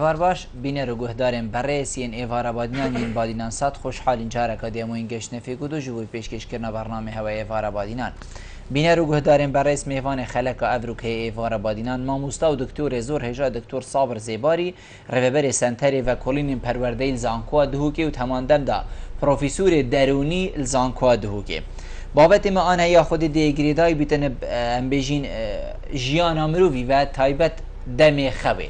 ایوار باش بینه رو گهدارم برای سین ایوار آبادینان این بادینان صد خوشحال این جاره که دیموین گشت نفیگود و جوی پیشکش کردن برنامه هوای ایوار آبادینان بینه رو گهدارم برای میوان خلق افروکه ایوار آبادینان ماموستا و دکتور زور هجا دکتور صابر زیباری روبر سنتری و کلین پرورده الزانکوا دهوکی و تماندن دا پروفیسور درونی الزانکوا دهوکی بابت ما آنها یا خود دیگریدای بیتن بجین جیان امروی و تایبت دم خوی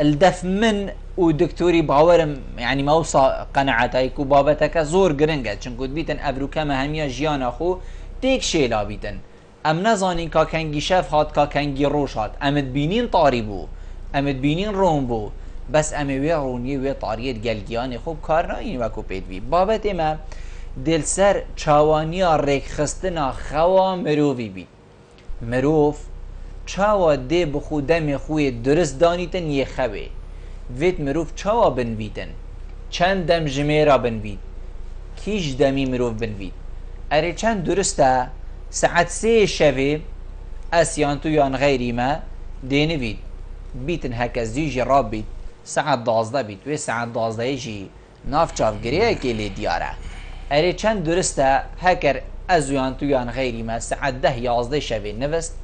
الدف من و دكتوري باورم يعني موصى قناعتك وبابتك زور جرنجت چون بيتن ابروكا مهميا جيانا خو تيك شيلا بيتن ام نزانين كا كنگي شف هات كا كنگي روش هات امد بينين طاري بو امد بينين روم بو بس امي وي روني وي طاريت گلگيان خوب کار ناين وكو بيت بي بابت ما دلسر چاوانيا ريك خستنا خوا مروفي بي مروف چاوا ده بخو دم خوی درست دانیتن یه خوی ویت مروف چاوا بنویتن چند دم جمیرا بنوید کیش دمی مروف بنوید اره چند درسته ساعت 3 شوه اسیان تو یان غیری ما دینوید بیتن هکا زیجی راب بید ساعت 12 بید و ساعت 12 جی ناف چاف گریه که لی دیاره اره چند درسته هکر ازویان تو یان غیری ما ساعت 10-11 شوه نوست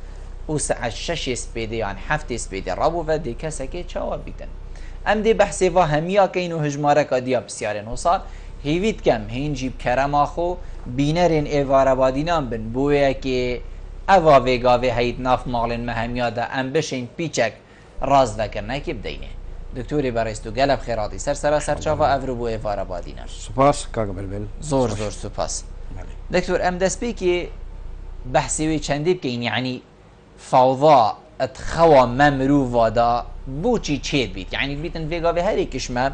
و ساعت 6 سپیده یان 7 سپیده رابو و دی کسا که چاوا بیتن ام دی بحثی و همیا که اینو هجماره که دیا بسیارن حسا هیوید کم هین جیب کرم آخو بینرین ایوار آبادینان بن بویا که اوا ویگاوی هید ناف مغلن مهمیا دا ام بشین پیچک راز دکرنه که بدینه دکتوری برایستو گلب خیراتی سر چاوا افرو بو ایوار آبادینان سپاس کاغ بلبل زور سپاس دکتور ام دسپی که بحثی وی چندی بکین یعنی فوضى اتخوى ممرو ودا بوچي تشيد بيت يعني بيتن فيغا في هاري كشما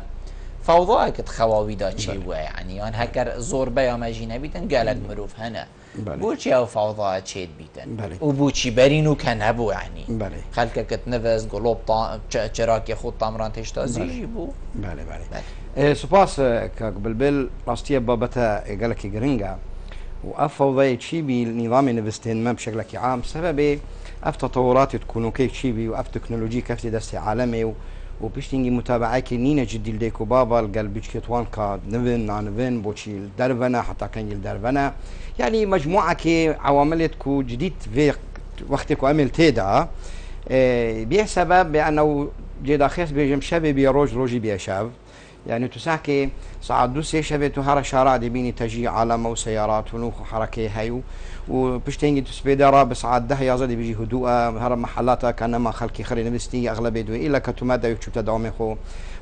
فوضى اتخوى ودا تشي يعني ان هكر زور بيا ماجينا بيتن قالك مروف هنا بوچي او فوضى تشيد بيتن وبوچي برينو كان ابو يعني خلك كتنفس قلوب چراكي خود طامران تشتازي يجيبو بله سپاس كاك بلبل راستيه بابتا قالك جرينجا وافوضى تشي بالنظام نفستين ما بشكل عام سبب اف تطورات تكونوا كيف شيبي واف تكنولوجي كيف دستي عالمي وبيشتينجي متابعه كنينه جدي لديكو بابا القلب كيتوان كا نفن بوشي الدرفنا حتى كان الدرفنا يعني مجموعه كي عواملتكو جديد في وقتكو عمل تيدا بسبب بانه جدا خيس بيجم شبي روجي بيشاف يعني تساكي صعد دوسي شبه هرا شارع دي بيني تجي علامة وسيارات ونوخ وحركة هايو وبشتينجي تسبيدارا بسعاد ده يازد بيجي هدوء هرا محلاتها كانما خلقي خري نفستي اغلبية دوي الا كتمادة يكتب تدعومي خو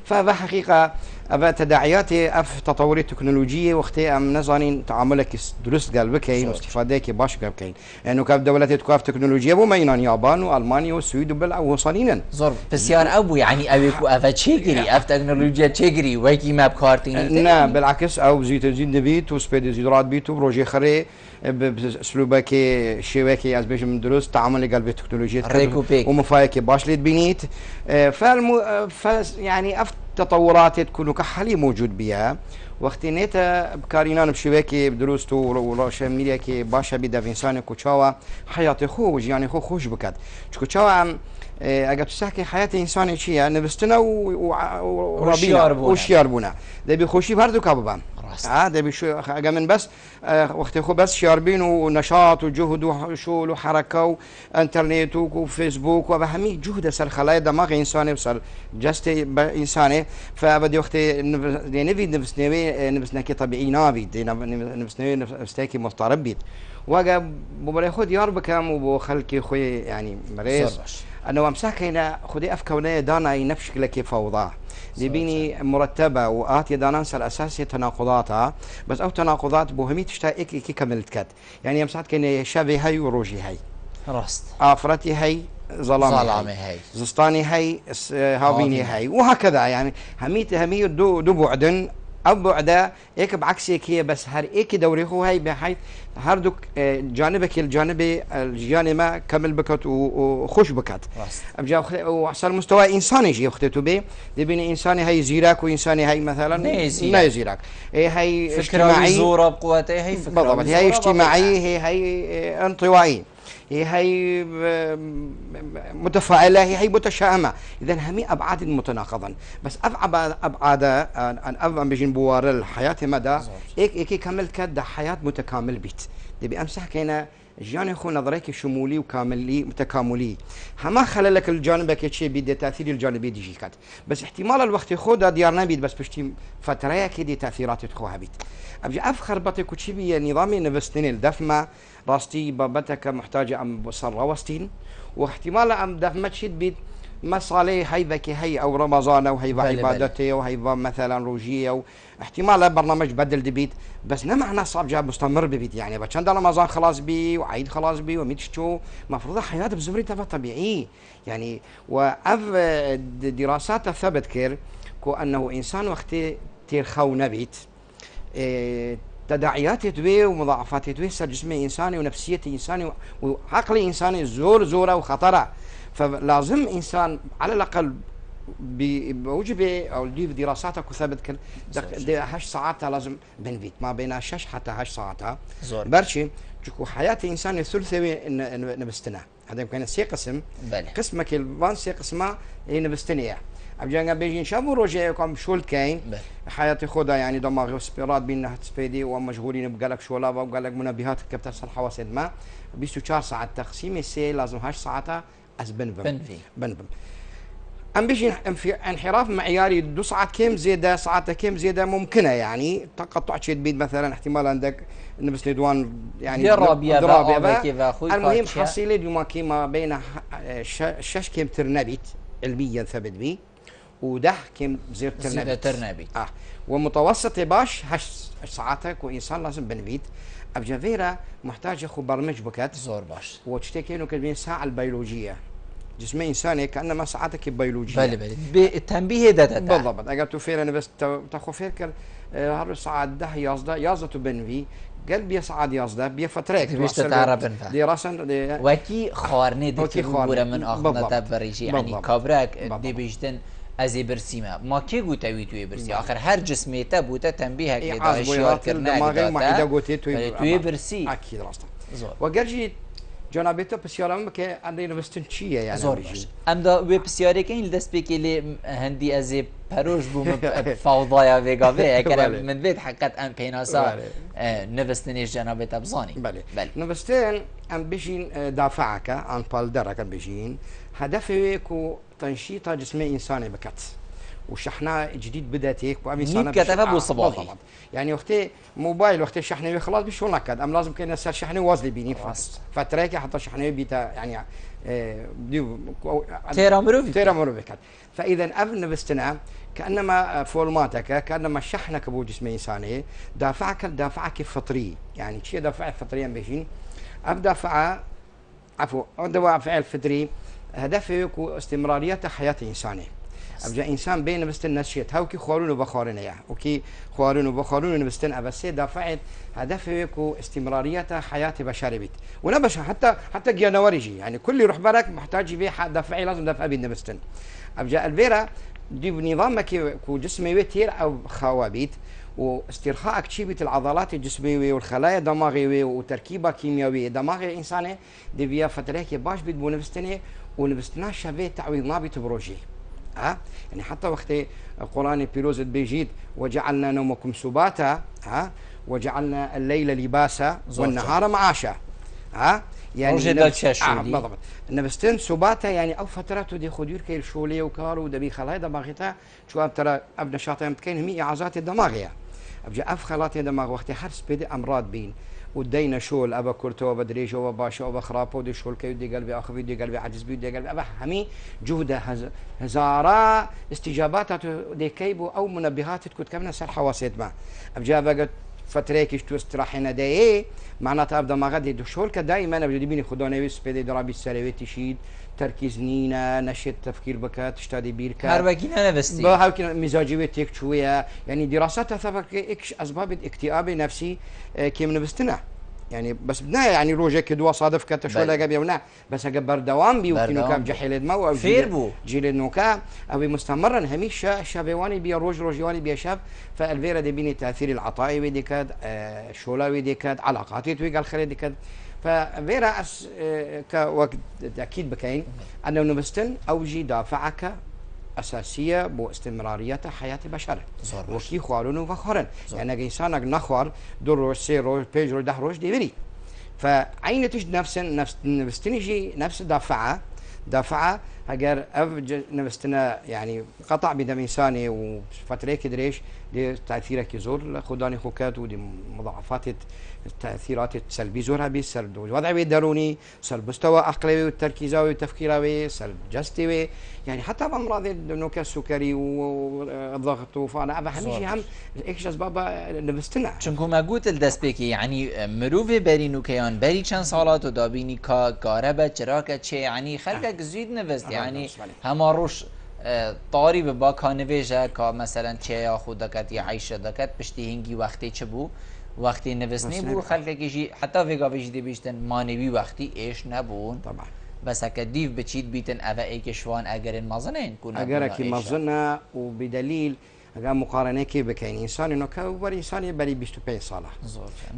ففي حقيقة أبا تداعيات أف تطورات تكنولوجية وقتي أم نظانين تعاملك درست قلبك واستفادك باش قلبك لأنه كاف دولات تكاف تكنولوجيا بومينان يابان وألمانيا والسويد وبلع وصلينا زور بسيار أبو يعني أبيكو أفا تشيجري أف تكنولوجيا تشيجري ويكي ما بكارتين لا بالعكس أو زيت بيت وسبيد زيدرات بيت وبروجي خري باسلوبك شيوكي از بيجم درست تعامل قلب التكنولوجيا ومفايك باش ليد بنيت يعني اف تطورات تكون كحالي موجود بها وقت نيتا بكارينان بشبكه بدروستو وراشميليا كي باشا بيدا انسان كوتشاوا حياتي خوج يعني خوش بكات كوتشاوا اگر تسحكي حياه انسان شيء نبستنا وربينا وشيار بونا دبي خوشي بردو كاببان دبي شو اگر من بس وقت خو بس شاربين ونشاط وجهد وشغل وحركه وانترنت وفيسبوك وبهمي جهد سر خلايا دماغ انساني وصل جست انساني فبدي وقت نبي نفسناكي طبيعي نابي نفسناكي نفسناكي مضطرب بيت واجا ببري خد ياربكم وبخلكي خوي يعني مريض أنا مساكينا خدي أفكونية دانا ينفشك لك فوضى دبيني مرتبة وآتي دانانس الأساسية تناقضاتها بس أو تناقضات بوهمي تشتاق كي كملت كات يعني مساعد كني شابي هاي وروجي هاي راست آفرتي هاي ظلامي هاي زستاني هاي هاويني هاي وهكذا يعني همي دو بعدن أو بعدا إيك بعكسك هي بس هر إيك دوري هو هاي بحيث هردك جانبك الجانب ما كمل بكت وخش بكت أبجا وصل مستوى إنساني جي أختته به دبين إنساني هاي زيراك وإنساني هاي مثلا لا زيراك هاي اجتماعي زورة بقوته هي فكرة بالضبط هي اجتماعية هي انطوائية هي متفائله، هي متشائمه، اذا همي ابعاد متناقضا. بس ابعاد ان افهم بيجين بوار الحياه مدى هيك كمل كد حياه متكامل بيت دي بامس حكينا جاني خو نظريك شمولي وكاملي متكاملي هما خلى لك الجانب كشي بيد تاثير الجانبي ديجي كات بس احتمال الوقت خود ديارنا بيد بس بشتي فتره كدي تاثيرات تخوها بيت ابجي افخر بطي كشي بي نظامي نفستين الدفمه راستي بابتك محتاجه ام بصر وستين واحتمال ام دفمه شد بيت مصالح هي ذكي هي او رمضان او هي عبادتي او هي مثلا روجيه احتمال برنامج بدل دبيت بس نمعنا صعب جاب مستمر ببيت يعني بچند رمضان خلاص بي وعيد خلاص بي وميتشتو مفروض حياه بزمري تبع طبيعي يعني واف دراسات ثبت كير كو انه انسان وقت تير خو نبيت تداعيات يتوي ومضاعفات يتوي سر جسمي انساني ونفسيتي انساني وعقلي انساني زوره وخطره فلازم انسان على الاقل بوجبه او دي دراساتها كثبت كل 8 ساعات لازم بنفيت ما بين 6 حتى 8 ساعات برشي جو حياه انسان ثلثي نبستنا هذا يمكن سي قسم قسمك البان سي قسمه هي نبستنيه ابجا بيجي نشافوا روجي كم شول كاين حياتي خدها يعني دماغي وسبيرات بينها تسبيدي ومشغولين بقالك شولابه وقالك منبهات كبت الصحه وسيد ما 24 ساعه تقسيم السي لازم 8 ساعات از بنفم ام بيجي في انحراف معياري دو ساعات كم زياده ساعات كم زياده ممكنه يعني تقطع شيء بيد مثلا احتمال عندك نبس ندوان يعني المهم حصيله اليوم كيما بين شش كم ترنبيت علميا ثبت بي وده كم زير ترنبيت ومتوسط باش 8 ساعات وانسان لازم بنفيت ابجا فيرا محتاج اخو برمج بكات زور باش وتشتكينو كلمين ساعه البيولوجيه جسم انساني كانما ساعتك البيولوجيه بلي التنبيه ده بالضبط اجت فير انا بس تاخو فير هر ساعه ده يازده بنفي قلب يصعد يازده بفترك باش تتعرف دراسه وكي خارني دي بورا من اخنا تبريجي يعني كابراك دي بيجتن ازي برسيمه ما كي قوتوي توي برسي اخر هر جسمي تبوت تنبيهك لدا اشياء كرنا توي برسي اكيد راسته وقرجي جنابته بسيارم که عندي نوستن چیه يعني زور باش ام دا وی بسیاری که این دست بکی لی هندی از پروش بوم فوضایا وگاوه اگر من بيت حقت ام بيناسا نوستنیش جنابته بزانی بله نوستن ام بيجين دافعك عن بالدرك ام بيجين هدفه كو تنشيط جسم انساني بكت وشحنه جديد بدات هيك وامي صار كتفه بالصباحي يعني وقتي موبايل وقتي الشحنه خلاص بشو نكد ام لازم كنا نسال شحنه وازلي بيني فتريك حتى شحنه بيتا يعني تيرا مروفيكات فاذا ابن باستناء كانما فورماتك كانما شحنك بو جسم انساني دافعك فطري يعني شيء دافع فطريا بيجين ابدافع عفوا دافع الفطري هدفه استمراريه حياه انساني ابجا انسان بين بستن نشيت هاوكي خوارون وبخارين يا وكي خوارون وبخارون نبستن ابس دافعت هدفه استمراريه حياه بشري بيت ولا بش حتى جانوريجي يعني كل يروح برك محتاج يبيع دافعي لازم دافع بين نبستن ابجا الفيرا دي بنظامك كو جسمي وتير او خوابيت واسترخاء شيبة العضلات الجسمية والخلايا الدماغية وتركيبة كيميائية دماغ الإنسان دي بيا فترة باش بيت بونفستني ونفستنا شبه تعويض نابت بروجي يعني حتى وقت القرآن بيروز بيجيد وجعلنا نومكم سباتا وجعلنا الليل لباسا والنهار معاشا يعني بالضبط نبستن سباتا يعني او فترات دي خدير كيل شوليه وكارو دبي خلايا دماغيتا شو ترى ابن شاطئ متكين همي اعازات الدماغيه ابجا اف خلايا الدماغ وقت حرس بدي امراض بين ودينا شول ابا كرتو وبدريجو وباشا وبخرابو ودي شول كي ودي قلبي اخوي ودي قلبي عجز بي ودي قلبي ابا همي جهده هزارا استجابات دي كيبو او منبهات تكون كمنا سر حواسيت ما ابجا بقت فتريكش تو استراحنا داي معناتها ابدا ما غادي شول دائما بدي بيني خدوني بس بدي درابي السلوي تشيد تركيز نينا نشط تفكير بكات تشتادي بيركا هربكينا نفستي بهاوكي مزاجيه تيك شويه يعني دراسات ثبت اكش اسباب اكتئاب نفسي كيم نبستنا يعني بس بدنا يعني روجك دوا صادف كتا شو لا قبل ونا بس اجبر دوام بي وكينو كام جحيل دمو او فيربو جيل نوكا او مستمرا هميشه شابواني بي روجواني بي شاب فالفيرا دي بيني تاثير العطائي ودي كاد شولاوي دي كاد علاقاتي توي قال خلي دي كاد ففيرا كوقت اكيد بكاين انه نبستن او جي دافعك أساسية بو استمرارية حياة البشر وكي خوارون وفخورن يعني إنسانك نخوار دور روش سي روش بيج روش ده روش ديبري فعين تجد نفس نفستنيجي نفس دافعة اگر نفستنا يعني قطع بدم إنساني وفترة كدريش دي تأثيرك زور خداني خوكات ودي مضاعفات التأثيرات السلبية زورها بالسلب الوضع الدروني سلب مستوى عقلي والتركيزاوي والتفكيراوي سلب جسدي يعني حتى بأمراض النوكا السكري والضغط وفانا أبا هميشي هم إيش أسباب نفستنا چونكو ما قلت الدسبيكي يعني مروفي بري نوكيان بري چند سالات ودابيني كا قاربة چراكة چه يعني خلقك زيد نفست يعني هما روش طاري بباكا نويجه كا مثلا چه يا خود دكت يا عيشة دكت بشتي هنگي وقتي چه بو وقتی نوستنی بو خلقه کشی حتی ویگا ویجی بیشتن مانوی وقتی ایش نبون طبعا بس اگه دیو بچید بیتن اوه ای کشوان اگر مازنین کنن اگر کی مازنه وبدلیل اگر مقارنه کی بکین انسان انه كبر انسان بري 25 ساله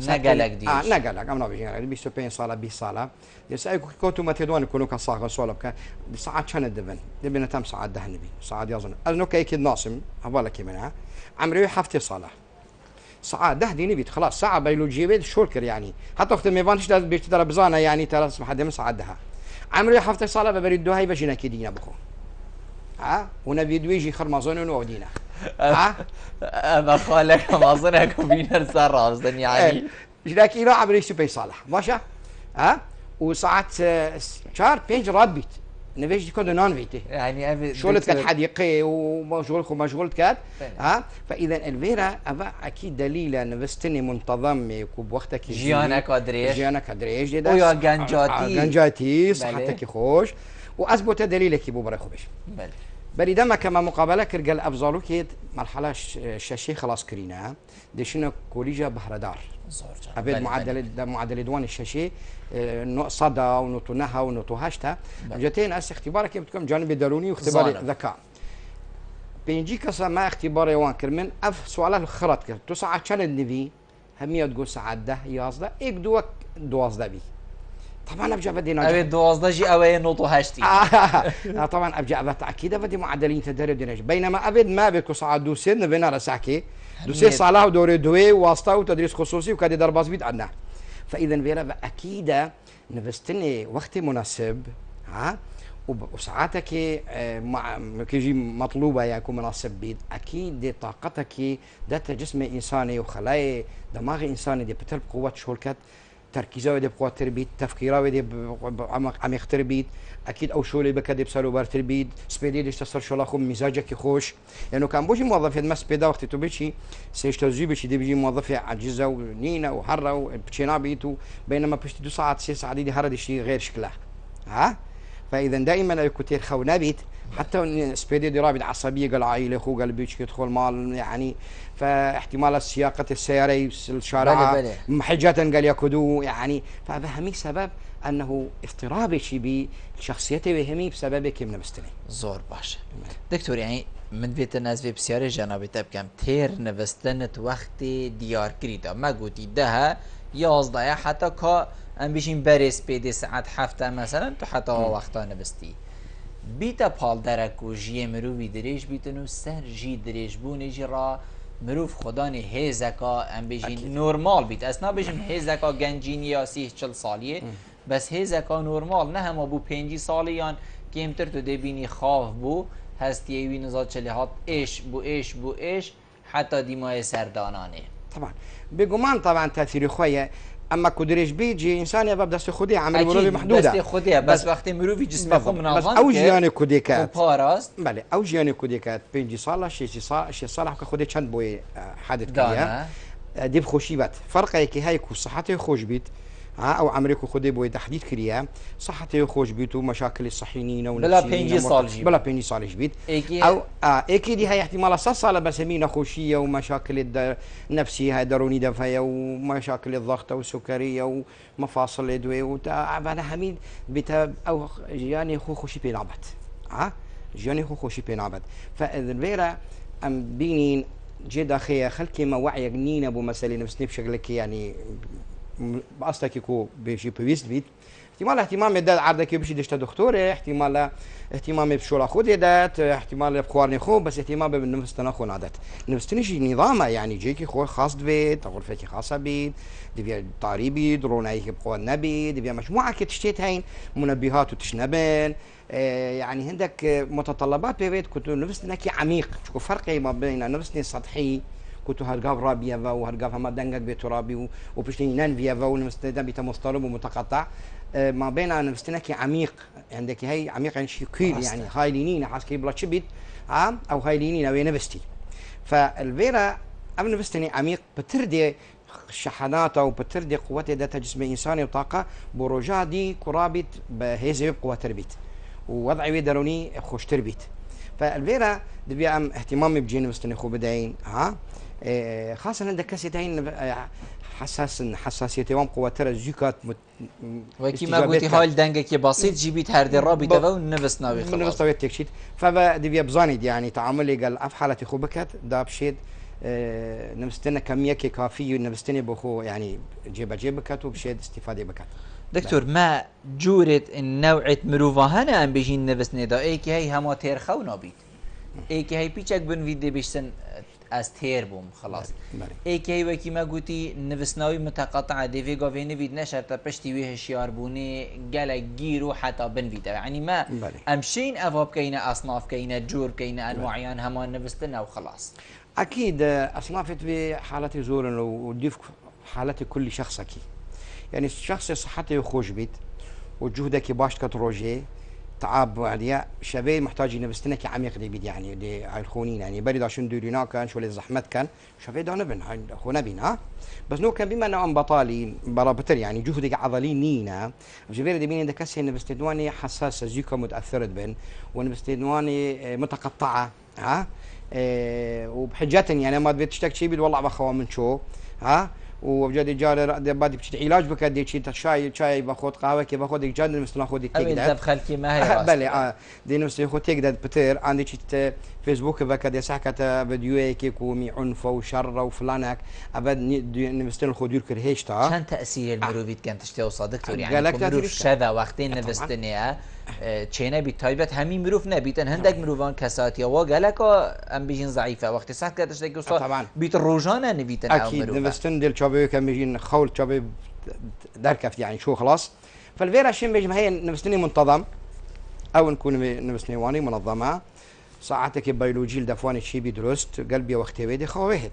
نقلك ديش نقلك امنا بيجي 25 ساله 20 ساله يسألك كوتو ما تدوان يكونوا كصاغ صولبك ساعات كان دبن تم ساعات دهنبي ساعات يظن انه كي ناصم هبالك منها عمري حفتي صاله ساعات ده ديني بيت خلاص ساعة بيولوجية بيت شوركر يعني حتى وقت ما يبانش لازم بيشترى بزانة يعني ترى اسمح حد ساعات دها عمري حفتة صلاة ببريدوها يبجينا كدينا بكو ونبي يجي خرمازون ونودينا ما خالك مازنك وبينا السراز يعني جلاكي لا عمري سبي صالح ماشا وساعات شهر بينج راد بيت نفيش كود نون فيتي يعني شغلت كانت حديقي ومشغول كانت فاذا الفيرا اكيد دليل ان بستني منتظم يكون بوقتك جيانك ادريش ويا جنجاتي صحتك خوش واثبت دليلك بو برا خوش بل دما كما مقابله كرجل افضلو كيد مرحله الشاشي خلاص كرينا دشنا كوليجا بحردار أبد معدل دوان الشاشي صدى ونطنها ونطوهاشتا جتين اختبارك بتكون جانب دروني واختبار ذكاء بينجي كسا ما اختبار يوان كرمن سؤال الخرط كر تسعة كان النبي همية تقول ساعة ده يازده إيك دوازده بي طبعا ابجع بدي ناجح ابي دوازده جي اوي نطوهاشتي طبعا ابجع اكيد بدي معدلين تدرب ديناج بينما ابد ما بكو ساعة دوسين نبينا رساكي دوسي صلاح ودوري دوي واسطة وتدريس خصوصي وكادي درباز بيت عنا فاذا فيرا اكيد نفستني وقت مناسب وساعاتك مع كيجي مطلوبه يكون مناسب بيد اكيد دي طاقتك داتا جسم انساني وخلايا دماغ انساني دي بترب قوه شولكات تركيزه دي بقوه تربيت تفكيره دي عميق تربيت اكيد او شولي بكدي بسالو بار تربيت سبيدي دي تصير شلاخو مزاجك خوش لانه كان بوجي موظف ما سبيدا وقت تبيشي سيشتوزي بشي دي بيجي موظف عجزه ونينا وحره وبتشينا بيتو بينما بشتي 2 ساعات 6 ساعات دي هرد شيء غير شكله فاذا دائما الكتير خونا بيت حتى سبيدي دي رابط عصبيه قال عائله اخو قال بيش يدخل مال يعني فاحتمال سياقه السياره الشارع محجه قال ياكدو يعني فبهمي سبب انه اضطراب شيء بشخصيته وهمي بسبب كم نبستني زور باشه دكتور يعني من بيت الناس في بسياره جنابي تبكم تير نبستنت وقت ديار كريدا ما قلتي ده 11 حتى كا ام بيشين بريس بيدي ساعات حفته مثلا تو حتى وقتا نبستی بیتا پال درک و جیه مروفی دریش بیتنو سر جی دریش بونه جی را مروف خدانی هیزکا ام بیشین نورمال بیت اصنا بیشیم هیزکا گنجین یا 30-40 سالیه بس هیزکا نورمال نه همه بو 5 سالیان که امتر تو دبینی خواف بو هستی ایوی نزاد چلیهات بو ایش حتی دیمای سردانانه طبعا بگمان طبعا تاثیر خویه اما كدريش بيجي انسان يبقى بدس خديه عمل مروفي محدوده بس خديه بس وقت مروفي جسمه خو منظم بس او جياني كوديكات وباراست بله او جياني كوديكات بينجي صالح شي صالح كخدي چند بوي حادث كيا دي بخوشي بات فرق هيك هاي كو صحته خوش بيت او عمركو خدي بو تحديد كريا صحتي خوش بيتو مشاكل الصحيين بلا بينجي صال جيب بلا بينجي صال جبيت او اكيد هي احتمال صار بس مين خوشيه ومشاكل النفسيه دروني دفايا ومشاكل الضغط والسكريه ومفاصل الادويه وتعبان حميد بتا او جاني خوشي بينعبت جاني خوشي بينعبت فالفيرا ام بينين جدا خيا خلكي ما وعي جنين ابو مسألة نفسني بشكلك يعني اصلك يكون بشي بيست بيت احتمال مداد عرضك بشي دشت دكتور احتمال بشولا خود يدات احتمال بخوارني خو بس احتمال بالنفس خو عادات نفسني شي نظامه يعني جيكي خو خاص بيت غرفتك خاصه بيت دبي طاريبي درونايك بقوى النبي دبي مجموعه كتشتيت هين منبهات وتشنبن يعني عندك متطلبات ببيت كنت نفسنا عميق شو فرق ما بين نفسني سطحي كنت هرقاف رابيا وهرقاف ما دنقك بترابي وبشتني ننفيا ونفسنا بيت مستطلب ومتقطع ما بين نفسنا عميق عندك هي عميق يعني شيء كيل يعني هاي لينين حاسكي بلا شبيت او هاي لينين او نفستي فالفيرا ام نفستني عميق بتردي شحناته وبتردي قوته ذات جسم انساني وطاقه بروجا دي كرابت بهيزي بقوه تربيت ووضعي دروني خوش تربيت فالفيرا دبي ام اهتمامي بجين مستني خو بداين خاصه عندك كاسيتين حساسيتي وام قوه ترى زيكات وكما قلتي هاي دنگك بسيط جيبيت هر الرابطه ونفس ناوي خلاص نفس ناوي تكشيت فدبي بزاني يعني تعاملي قال اف حالتي خو بكت دابشيت نفستنا كميه كافيه نفستني بخو يعني جيبك وبشيد استفاده بكت دكتور ما جورت النوعة مروفا هنا ام بيجين نفس ندا ايكي هي هما تير خو نابيت ايكي هي بيچك بن فيدي بيشتن از تير بوم خلاص ايكي هي وكي ما قوتي نفسناوي متقطعة ديفي قوفيني بيد نشرتا پشتي ويه شيار بوني قالا جيرو حتى بن فيدا يعني ما امشين افاب كينا اصناف كينا جور كينا انواعيان هما نفستنا وخلاص اكيد اصنافت بحالة زور وديف حالة كل شخص اكيد يعني الشخص صحته خوش بيت وجهدك باش كتروجي تعب عليا شباب محتاج نفستنك عميق دي بيد يعني دي الخونين يعني بريد عشان دورينا كان شو الزحمت كان شباب ده نبن خونا بينا بس نو كان بما انه بطالي برابطر يعني جهدك عضلي نينا جبير دي بين عندك هسه نفستدواني حساسه زيكا متاثره بن ونفستدواني متقطعه وبحجه يعني ما بتشتكي شيء والله بخوا من شو وبجد جاري بعد بتشتي علاج بكدي شيء شاي باخذ قهوه كي باخذ جاد مثل ناخذ تقدر خلكي ما هي بله دي نفسي اخذ تقدر بتر عندي شيء فيسبوك بكدي سحكت فيديو كيك ومي عنف وشر وفلانك ابد نفستن الخدير كرهيشتا كان تاثير المروفيت كانت تشتوصى دكتور يعني مروف شذا وقتين نفستنيا چينا بي تايبت همي مروف نبيتن هندك مروفان كساتيا وقالك ام بيجين ضعيفه وقت ساعه كتشتكي وصار بيت الروجانه نبيتن اكيد نفستن ديال شباب كم يجين خول شباب دركفت يعني شو خلاص فالفيرا شين بيجي هي نفستني منتظم او نكون نفسني واني منظمه ساعتك بيولوجي الدفواني شي بدرست قلبي وقتي بيدي خوهت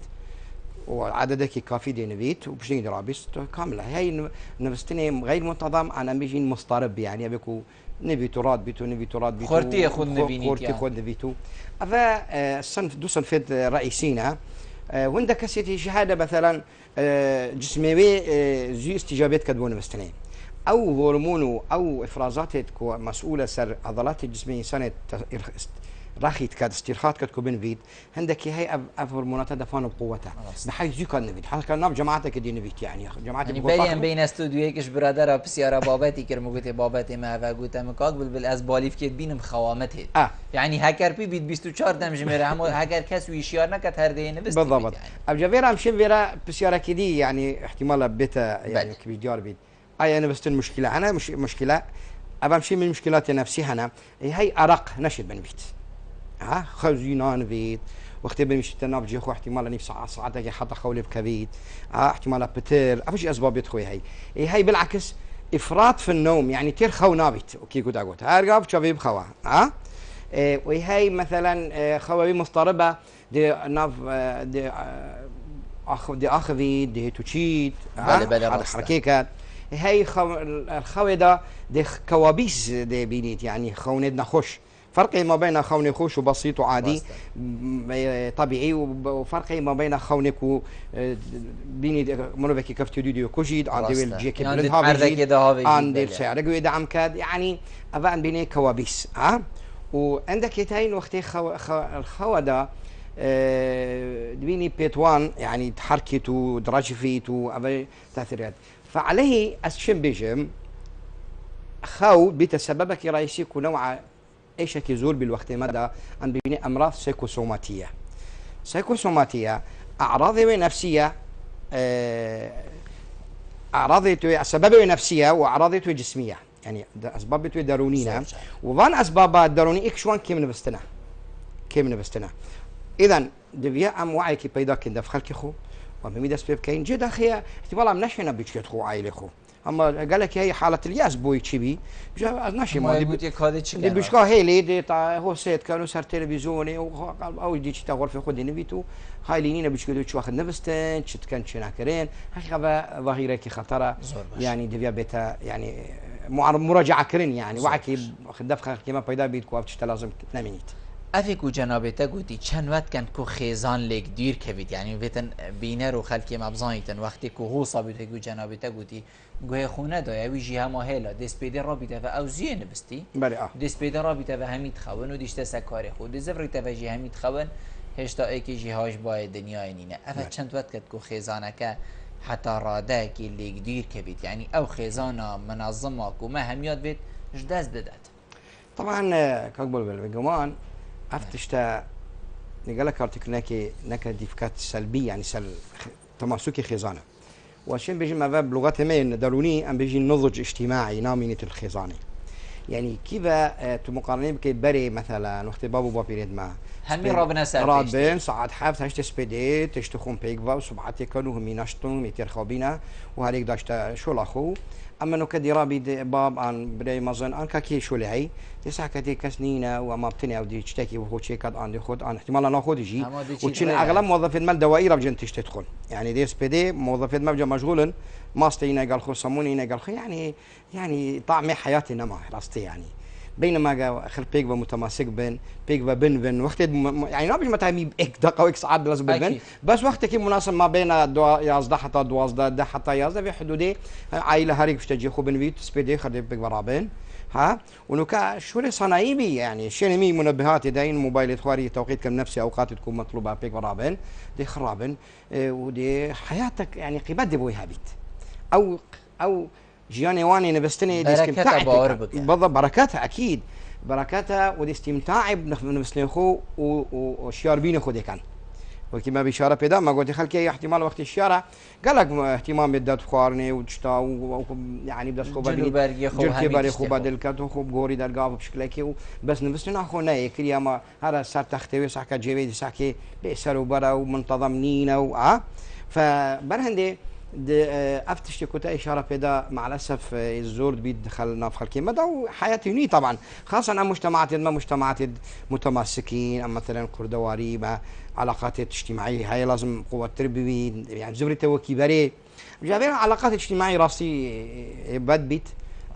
وعددك كافي دي نبيت وبشني درابيس كامله هي نفستني غير منتظم انا بيجي مضطرب يعني بيكو نبي تراد بيتو خورتي ياخذ نبيني خورتي ياخذ نبيتو هذا صنف دو صنفات رئيسينا وعندك سيتي شهاده مثلا جسمي زي استجابات كدبون مستنين او هرمون او افرازات مسؤوله سر عضلات الجسم الانسان راخيت كاد استرخاء كاد كوبن فيد عندك هي هرمونات دفان بقوتها بحيث يكون نفيد حتى كان جماعتك دي نفيد يعني جماعتك يعني بين استوديو كش برادر بسياره باباتي كرمو قلت باباتي ما فقلت مقابل بالاسباليف كيت بينم خوامته يعني هاكر بي بيت 24 دم جمره هم هاكر كاس ويشيار نكت هردين بس بالضبط يعني ابجا مشي فيرا بسياره كدي يعني احتمال بيتا يعني كبيديار بيت انا بس المشكله انا مش مشكله ابى امشي من مشكلاتي نفسي انا هي ارق نشد بن بيت خزينان فيت وقت بمشي تناب جي خو احتمال اني ساعتك حتى خولي بكبيد احتمال بتر افش اسباب يدخوي هي بالعكس افراط في النوم يعني تير خو نابت اوكي كنت اقول هرقاب شباب خوا وهي مثلا خوابي مضطربه دي ناف دي اخذي دي توتشيت حركيكات هي الخوي ده دي كوابيس دي بينيت يعني خوندنا خوش فرقي ما بين خوني خوش وبسيط وعادي طبيعي، وفرقي ما بين خونك و بيني منوبكي كفتي ديو كوجيد عندي الجيكي بلند هافيجيد عندي السعر قوي دعم كاد يعني أبان بيني كوابيس وعندك يتين وقتي الخودا دبيني بيتوان يعني تحركت ودرجفيت وأبي تأثيرات، فعليه أسشم بيجم خو بتسببك رئيسي نوع ايش كيزول بالوقت مدى عن بيني امراض سيكوسوماتيه. سيكوسوماتيه اعراض نفسيه، اعراض سبب نفسيه واعراض جسميه، يعني اسباب درونيه وفان اسباب دروني اكشوان كيم نبستنا اذا دبيا ام وعي كي بيدا كندا في خلكي خو ومميد اسباب كاين جد اخي احتمال عم نشنا بيتشيت خو عائله خو اما قال لك هي حاله الياس بوي تشيبي ناشي ما دي بيشكا هي لي دي هو سيت كانوا صار تلفزيوني او دي تا غرفه خدي نبيتو هاي لينا بيشكدو تشو اخذ نفستن شت كان شناكرين حقيقه ظاهره كي خطره يعني ديفيا بيتا يعني مراجعه كرين يعني وعكي خدف كيما بيدا بيت كو لازم تنامينيت افيكو جنابته قوتي چند وقت كان كو خيزان ليك دير كبيت يعني بيتن بينر وخلكي مبزايتن وقتي كو هو صابته كو جنابته قوتي گوه خونه دا یوی جی همه هلا دست پیدا رابطه و اوزیه نبستی دست پیدا رابطه و همید خوان و دیشته سکاره خود دزفرته و جی همید خوان هشتا ایکی جی هاش باید دنیای نینه افت چند وقت کد کو خیزانه که حتی راده که لیک دیر کبید يعني او خيزانه منظمه وما هميات بيت ايش داز بدات طبعا كقبل بالجمان افتشتا نقلك ارتكل نك ديفكات سلبيه يعني تماسكي خزانه وشين بيجي ما بلغه ما دروني ام بيجي نضج اجتماعي نامينه الخزانه يعني كيف تمقارنين بكي بري مثلا وقت بابو بابيريد ما همي رابنا سالفه رابين ساعات حافظ هشت سبيدي تشتخون بيكفا وسبعات كانوا هم ينشطون ميتير خابينا وهاليك داشت شو لاخو اما نو كدي رابي باب ان بري مازن ان كاكي شو لهي تسع كدي كسنينه وما بتني او دي تشتكي وهو شي كاد عندي خد ان احتمال انا اخذ يجي وتشين اغلب موظفين مال دوائر بجن تدخل يعني دي سبيدي موظفين مبجا مشغول ماستينا قال خو صمونينا قال خو يعني طعم حياتنا ما راستي يعني بينما خل بيكفا متماسك بيكفا بن وقت يعني ما بيجي متى اك دقه واك ساعات لازم بن بس وقت كي مناسب ما بين يازدا حتى دوازدا حتى يازدا في حدود عائله هاريك باش تجي خو بنفيت سبيدي خلي بيكفا رابين ها ونكا شو صنايبي يعني شنمي منبهات داين موبايل خواري توقيت كم نفسي اوقات تكون مطلوبه بيكفا رابين دي خرابن ودي حياتك يعني قيمه دي بويها بيت او جياني واني نبستني دي استمتاعي بالضبط بركاتها اكيد بركاتها ودي استمتاعي بنفسني خو وشيار بيني خو دي كان وكما بشاره بدا ما قلت خلكي احتمال وقت الشارع قال لك اهتمام بدات خوارني وشتا يعني بدات خو جركي باري خو بدل كاتو خو غوري درغاف بشكل كي بس نفسنا خو ناي كريما هذا صار تختوي ساكا جيبي ساكي بيسر وبرا ومنتظمين فبرهندي افتش كنت اشاره بدا مع الاسف الزور بيدخلنا في خلكي مدى وحياتي هني طبعا خاصه عن مجتمعات متماسكين اما مثلا كردواري مع علاقات اجتماعيه هاي لازم قوه تربوي يعني زبري توكي بري جابين علاقات اجتماعيه راسي بد بيت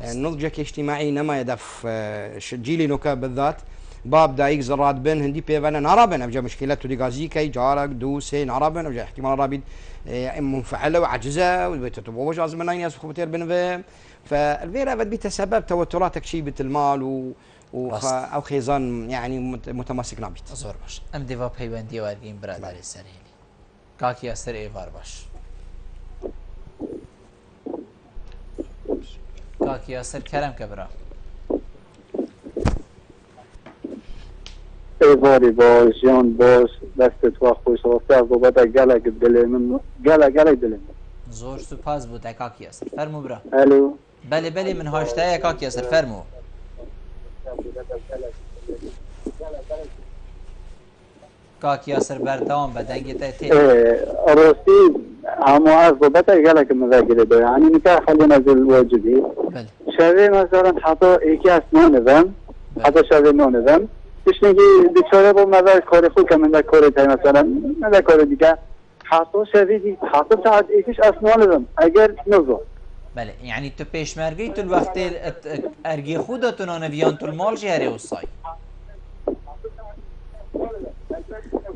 نضجك اجتماعي نما يدف جيلي نوكا بالذات باب دايك زرات بن هندي بيفانا ناربن ابجا مشكلات دي غازي كي جارك دوسي ناربن ابجا احتمال رابد منفعله وعجزه وبتتبوج لازم ناين ياس خبتير بن فالفيرا بد بتسبب توتراتك شي بيت المال او خيزان يعني متماسك نابيت زور باش ام ديفا بيبندي وارجين برادر السريلي كاكي ياسر ايفار باش كاكي ياسر كلام كبرا ایواری با جان باش دستت و خوش راسته و بعد گلک دل من گلک دل من زور سپاس بود کاکی یاسر فرمو برا الو بله من هاشته کاکی یاسر فرمو کاکی یاسر بردام بدنگی تی راستی اما از بعد گلک مذاکره دو یعنی نکاح خلينا نزل واجبي بله شوی مثلا حتی یکی از نونم حتی شوی نونم تشنگی بیچاره با مدار کار خود که من در کار تای مثلا من در کار دیگه حتی شویدی حتی ساعت ایکش اصلا لازم اگر نزو بله يعني تو پیشمرگی تو الوقت ارگی خودتون نویان تو المال جهره وصای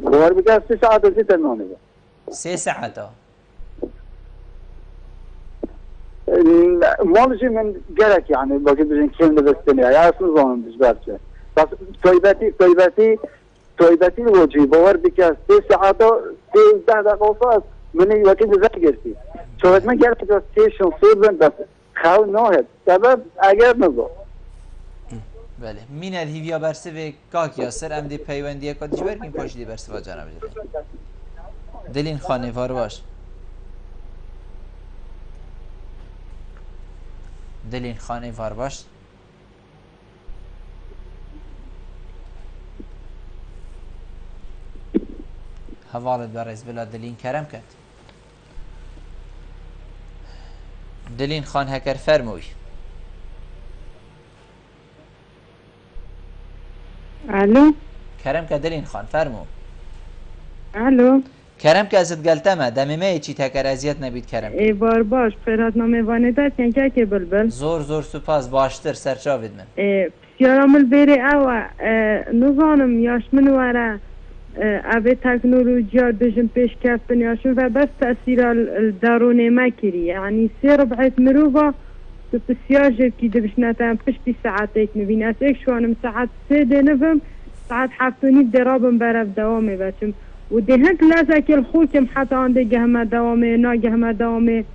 باور بکن 3 ساعت از تنونه 3 ساعته مالشي من جرك يعني باقي بجن كم دبستني يا اسمه زمان بجبرته بس طيبتي الوجهي باور بك 3 ساعات 10 دقيقة من وقت زاجرتي شوفت من جرك ستيشن صوبن بس خاو نوهد سبب اگر نزو بله مين الهيفيا برسه كاك ياسر ام دي پیوندی کد جبر کین پاش دی برسه جناب دلین خانه وار باش دلین خانه وار باش حوالت برز بلا دلین کرم کد دلین خان هکر فرموی الو کرم که دلین خان فرمو الو کرم که ازت گلتمه دمیمه چی تکر ازیت نبید کرم ای بار باش فرات نامه وانه دست ینکه که بلبل زور سپاس باشتر سرچاوید من سیارامل بری او نظانم یاش من واره اوه تکنولوژیا بجن پیش کف بنیاشون و بس تأثیر الدارونه ما کری یعنی 3 ربعت مروفا بسیار جبکی دبشناتم پشتی ساعتیک نبین از ایک شوانم ساعت 3 نفهم ساعت 7 درابم برف دوامه بچم و دهنك لازك الخوكم حتى عندي جهما دوامي نا جهما دوامي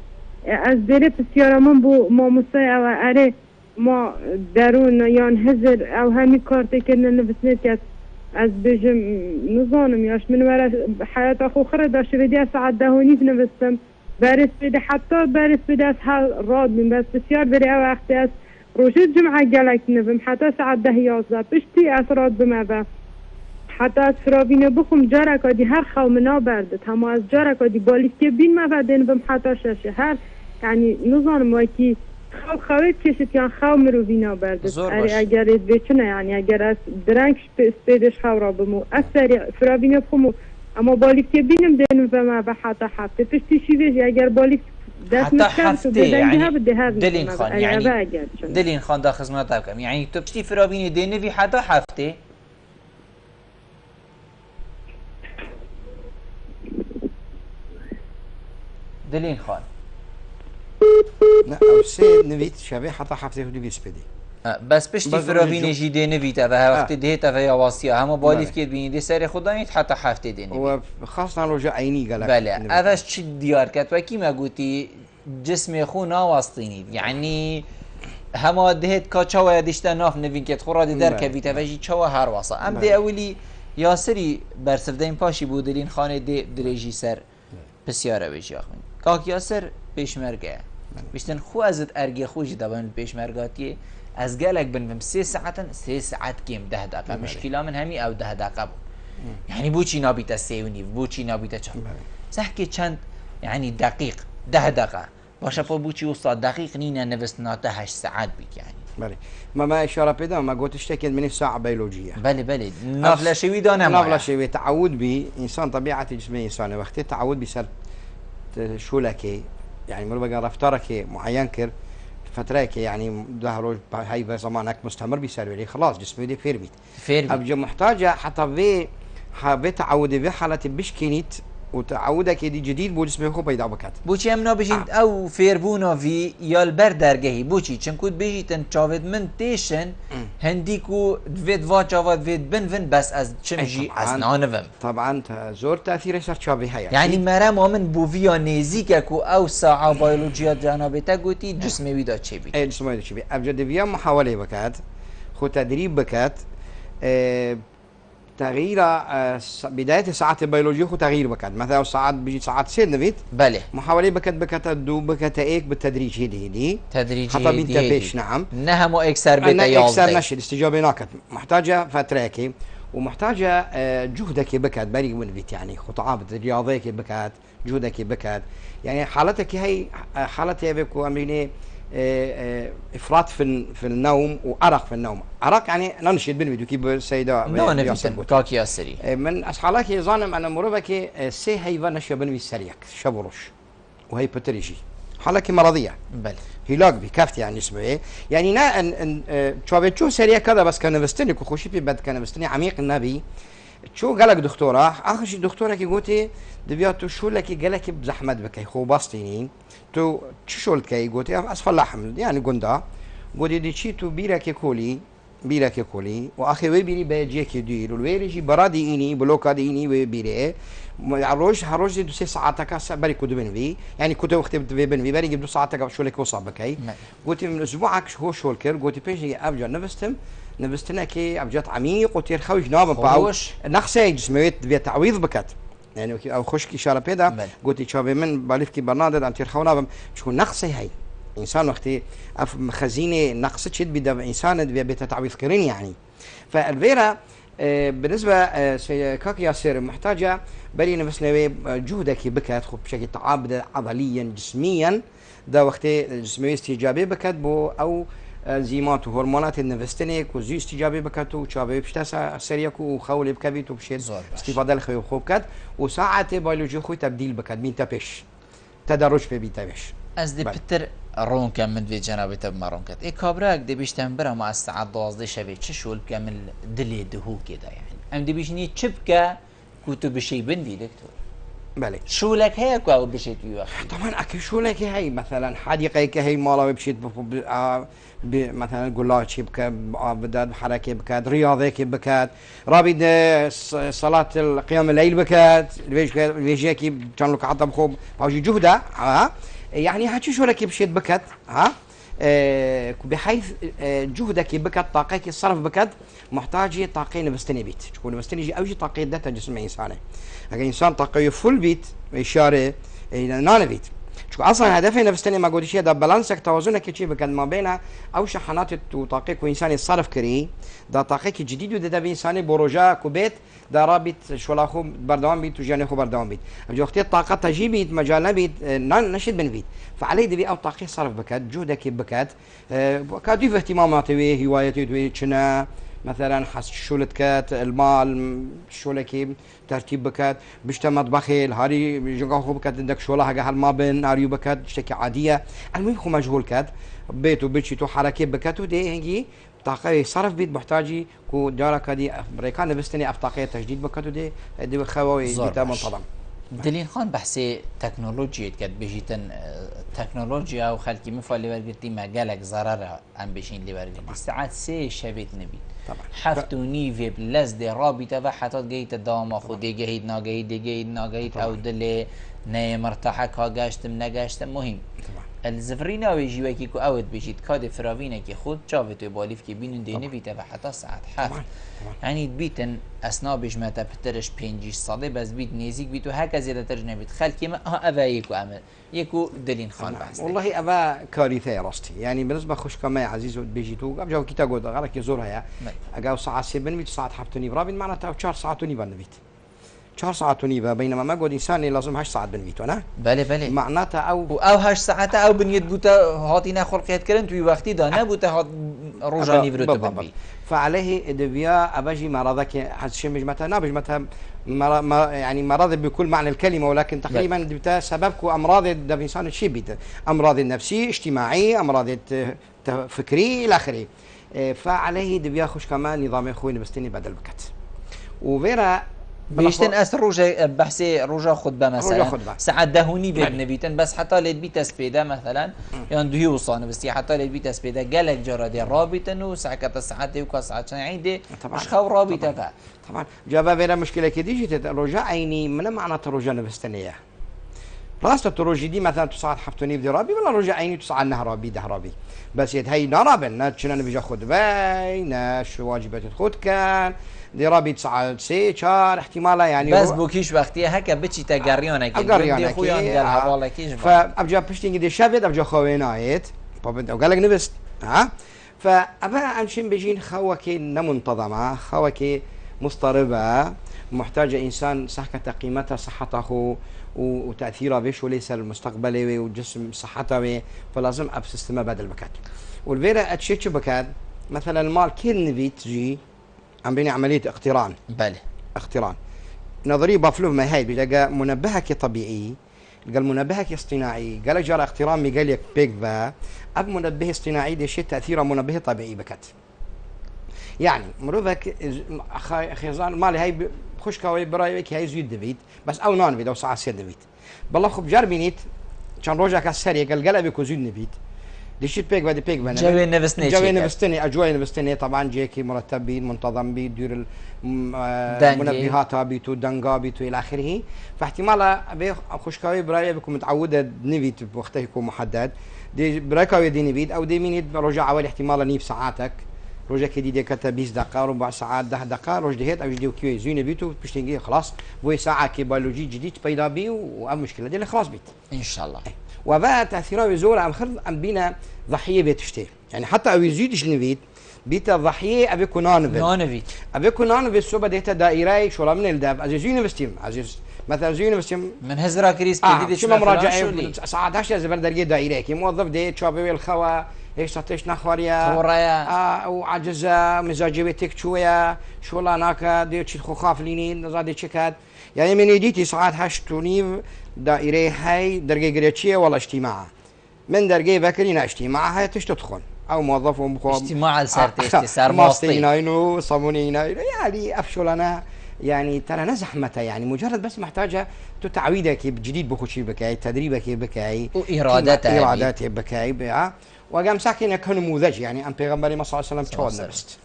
از بره بسيارة من بو ما مصاي او اره ما درون يان هزر او همي كارتي كنا نفسنت كات از بجم نظانم ياش من ورا حياة اخو خرد داشت بدي ساعت دهونيف نفسم بارس بده حتى بارس بده هال راد من بس بسيار بري او اختي از روشت جمعة جالك نفم حتى ساعت 10-11 بشتي اسراد بما حتی از فراوینه بخوم جارکادی هر خو منا برده تما از جارکادی بالیف که بین مفدین بم حتی ششه هر یعنی نظانم وکی خوید کشید یان خو مرو بینا برده اگر بیچنه یعنی اگر از درنگ سپیدش خو را بمو اثر فراوینه بخومو اما بالیف که بینم دینم بما به حتی هفته پشتی شیوش اگر بالیف حتى هفته يعني دلين خان يعني دلين خان دا خدمات بكم يعني تو بشتي فرابيني ديني في حتى هفته دلين خان لا او سي نبيت شبيه حتى حفته هدي بيسبدي بس پشتی فرابین جیده نویت و وقتی دهت و یا واسیا همه بالیف که بینید دی سر خدا نیت حتی هفته دینی و خاص نالوجا عینی گلک بله اوش چی دیار کت و کی مگوتی جسم خو ناواستینید یعنی همه دهت کا چاو یادشته ناف نوین کت خورا دی در کویت و جی چاو هر واسا ام دی اولی یاسری برسفدین پاشی بودلین خانه دی دریجی سر بسیاره ویجی آخوین کاک یاسر پیشمرگه بیشتن خو ازت ارگی خوشی دبان پیشمرگاتیه از گلک بنفهم 3 ساعت کیم 10 دقیقه مشکلا من همی او 10 دقیقه بود یعنی بوچی نابیت 3 و نیم بوچی نابیت 4 زحکی چند یعنی دقیق 10 دقیقه باشه پا بوچی استاد دقیق نینه نوستناته 8 ساعت بیک یعنی بله ما اشاره پیدا ما قلت اشتكيت من الساعه بيولوجيه بله نافله شوی دانه نافله شوی تعود بي انسان طبيعه جسمه انسان وقت تعود بسر شو لك يعني مر بقى رفتارك معين كر فترة يعني ظهره هاي زمانك مستمر بيسار لي خلاص جسمي دي فيرميت ابجا محتاجه حتى في تعود في حالة بشكينيت وتعودك دي جديد بو جسمي خو پیدا بکات بوچی امنا بجید او فیربونا وی یال بر درگهی بوچی چنکود بجیتن چاود من تیشن هندیکو دوید وا چاود وید بنفن بس از چمجی از نانوم طبعا زور تاثیر سر چاوی هيا يعني مرام من بوفيا نيزيكا او ساعه بيولوجيا جانبتا قوتي جسمي ويدا تشي بي جسمي ويدا تشي بي ابجد فيها محاوله بكات خو تدريب بكات تغيير بداية ساعات البيولوجيا خو تغيير بكات مثلا ساعات بيجي ساعات سيد نفيت بله محاولة بكات دو بكات ايك بالتدريج هدي تدريج حتى بنت بيش نعم نهم اكسر بيتا اكسر نشي الاستجابة ناكت محتاجة فترة ومحتاجة جهدك بكات بريق من بيت يعني خطعات رياضيك بكات جهدك بكات يعني حالتك هي حالتي بكو امريني افراط في النوم وارق في النوم ارق يعني ننشد بالفيديو كيف السيده نو كاكي ياسري من اسحالك ظانم انا مربك سي هيفا نشا بالفي سريك شبرش وهي بتريجي حالك مرضيه بل هلاك بكافت يعني اسمه ايه يعني نا ان شو سريع كذا بس كان بستني خوشي في بد كان بستني عميق النبي شو قالك دكتورة آخر شيء دكتورة كي قلتي دبيات شو لك قالك بزحمة بكي خو باستيني تو شو لكي قلتي أسفل لحم يعني قندا قلتي دي شي تو بيرك كولي وأخي ويبيري بيجيك يدير والويرجي برادي إني بلوكا دي إني ويبيري هروج دو 6 ساعات بري كنت بنفي يعني كنت وقت بنفي بري 2 ساعات شو لك وصاب بكي قلت من اسبوعك هو شو الكر قلت بيجي ابجا نفستنا كي ابجات عميق وتير خوج ناب باو نقصي جسميت بيت تعويض بكت يعني او خشكي شارع بيدا قلت شابي من بالف كي برنادر ان تير خونا شو نقصي هي انسان وقتي خزينه نقصت شد بدا انسان بيت تعويض كرين يعني فالفيرا بالنسبه كاك ياسر محتاجه بري نفسنا جهدك بكت بشكل تعابد عضليا جسميا ده وقت جسمي استجابه بكت بو او انزيمات وهرمونات النفستنيك وزي استجابه بكت وشابه بشتا سريك وخول بكبيت وبشيت استفاده الخيو خوكت وساعه بيولوجي خو تبديل بكت بين تبش تدرج في بين تبش از دي بتر رون كم من في جنابه تب مارون كت اي كابراك دي بيشتم برا مع الساعه 12 شبي تشول كامل دلي دهو كده يعني ام دي بيشني تشبكه كتب بشي بندي دكتور بله شو لك هيك او بشيت في طبعا اكيد شو لك هي مثلا حديقه هي مالا بشيت مثلا قول شي بك بدات حركه بكات رياضه كي بكات رابد صلاه القيام الليل بكات ليش كي كان لك عطب خوب باجي جهده يعني هاتشي شو لك بشيت بكات بحيث جهدك بكت طاقتك الصرف بكت محتاجه طاقه نفستني بيت تكون نفستني جي اوجي طاقه داتا جسم انسانه اگر انسان طاقه فول بيت اشاره نان بيت شو اصلا هدفي نفستني ما قلت شيء ده بالانسك توازنك شيء بكت ما بين او شحنات وطاقتك وانسان الصرف كري ده طاقتك جديد وده بانسان بروجا كوبيت ده رابط شو لاخو بردوام بيت وجاني خو بردوام بيت وقت الطاقه تجي بيت مجال بيت نشد بن بيت فعليه دبي او طاقه صرف بكت جهدك بكت كاديف اهتماماتي هوايتي شنا مثلا حس شولت كات المال شولكي ترتيب بكات بشتا مطبخي الهاري جوغا خو بكات عندك شولا حاجه ما بين اريو بكات شتكي عاديه المهم خو مجهول كات بيتو بيتشي تو حركه بكاتو دي هيجي طاقه صرف بيت محتاجي كو دارك دي بريكان بستني افتاقيه تجديد بكاتو دي خوي دي منتظم دلين خان بحثي تكنولوجيا كانت بيجيتن تكنولوجيا وخلكي مفعل ورقتي ما قالك ضرر ام بيشين اللي ورقتي ساعات سي شبيت نبي طبعا حفتوني في بلزد رابطه وحتى جيت الدوام خودي جيد ناجيد او دلي نه مرتاحه كاغاشتم نگاشتم مهم الزفرينا ويجي وكي كو اود بيجيت كاد فراوينه كي خود جاوتو باليف كي بينن دينه بيته حتى ساعات حفت يعني بيتن اسنا بجمتا بترش 5 صاده بس بيت نيزيك بيتو هكا زياده ترجمه بيت خلكي ما ابا يكو عمل يكو دلين خان بحث والله ابا كارثه رستي يعني بالنسبه خوش كما عزيز بيجيتو ابجاو كي تاغود غلك يزورها يا اجاو ساعه 7 بيت ساعه حفتني برابين معناتها 4 ساعات ونيبان بيت 4 ساعات ونيبا بينما ما قد انسان لازم 8 ساعات بنفيتو انا بله معناتها او 8 ساعات او بنيت بوتا هاتينا خلقيت كرن توي وقتي دا نبوتا هات روجاني فرت بنبي فعليه دبيا ابجي مرضك حسشم متى نابج متى يعني مرض بكل معنى الكلمه ولكن تقريبا دبتا سببكو امراض الانسان الشيبي امراض النفسي اجتماعي امراض فكري الى اخره فعليه دبيا خوش كمان نظام خوين بستني بدل بكت وفيرا بيشتن اس روجا بحثي روجا خطبه مثلا ساعات دهوني بنبيتن بس حتى ليت بيت سبيدا مثلا يعني ديوصان بس حتى ليت بيت سبيدا قالك جرى دي رابطه وساعات ساعات وكا ساعات عيدي مش خو رابطه بقى طبعا جابا بينا مشكله كي جيت روجا عيني من معنى روجا نفستنيه راسته تروجي دي مثلا تصعد حفتوني بدي رابي ولا روجا عيني تصعد نهرابي دهرابي بس هي نارابن ناتشنا نبي خطبه ناش واجبات الخود كان دي رابي 9 3 4 احتمالا يعني بس بوكيش وقتها هكا بتشي تاغاريونك دي خويا قال والله كيش فابجا بشتينج دي شافت ابجا خوينايت بابا قال لك نبست ها فابا امشين بيجين خوكي منتظمه خوكي مضطربه محتاجه انسان صحه قيمتها صحته وتاثيرها بيش وليس المستقبلي وجسم صحته فلازم اب سيستم بدل بكات والفيرا اتشيتش بكات مثلا المال كل نبي تجي عم بيني عمليه اقتران بله اقتران نظريه بافلوف ما هي بيلقى منبهك طبيعي قال منبهك اصطناعي قال جرى اقتران قال لك بيك با اب منبه اصطناعي دي شيء تاثيره منبه طبيعي بكت يعني مروفك خيزان مالي هاي خوش كاوي برايك هاي زيد دبيت بس او نان بيد او ساعه سير دبيت بالله خب جربينيت كان روجا كسري قال قلبي كوزيد نبيت ديشيت بيك بعد بيك بنا جوي نفسني جوي نفستني اجواء نفستني طبعا جيكي مرتبين منتظم بي دير المنبهات بيتو دنقا بيتو الى اخره فاحتمال ابي خوشكاوي براي بكم متعوده نبيت بوقته يكون محدد دي برايكاوي دي نبيت او دي مينيت رجع اول احتمال نيب ساعاتك روجا كدي دي كتا 20 دقائق ربع ساعات 10 دقائق روج دهيت او ديو كيو زين بيتو بشتنجي خلاص بوي ساعه كي بيولوجي جديد بيدا بي وام مشكله دي خلاص بيت ان شاء الله وبقى تاثيرها بزور عم خرج عم بينا ضحيه بيتشتي يعني حتى او يزيدش نبيت بيتا ضحيه ابي كونانوفيت ابي كونانوفيت سو بديت دائره شو من الداب عزيز يونيفرسيتي عزيز مثلا زي يونيفرسيتي من هزرا كريس كدي شو مراجعه ساعات 10 زبر درجه دائره كي موظف دي تشابي الخوا ايش تاتش نخوريا تورايا او عجزه مزاجي بيتك شويه شو لا ناكا دي تشي خاف لينين زادي تشكات يعني من يديتي ساعات 8 دائره هاي درجه جريتشيه ولا اجتماع من درجه بكرينا اجتماع هاي تدخل او موظف اجتماع سرت صار ماستيناينو صمونيناينو يعني افشلنا يعني ترى نزحمته يعني مجرد بس محتاجه تعويدك بجديد بخشي بكاي تدريبك بكاي وارادته بكاي وقام ساكن كنموذج يعني ام بيغمبري ما صلى الله عليه وسلم تشود نبست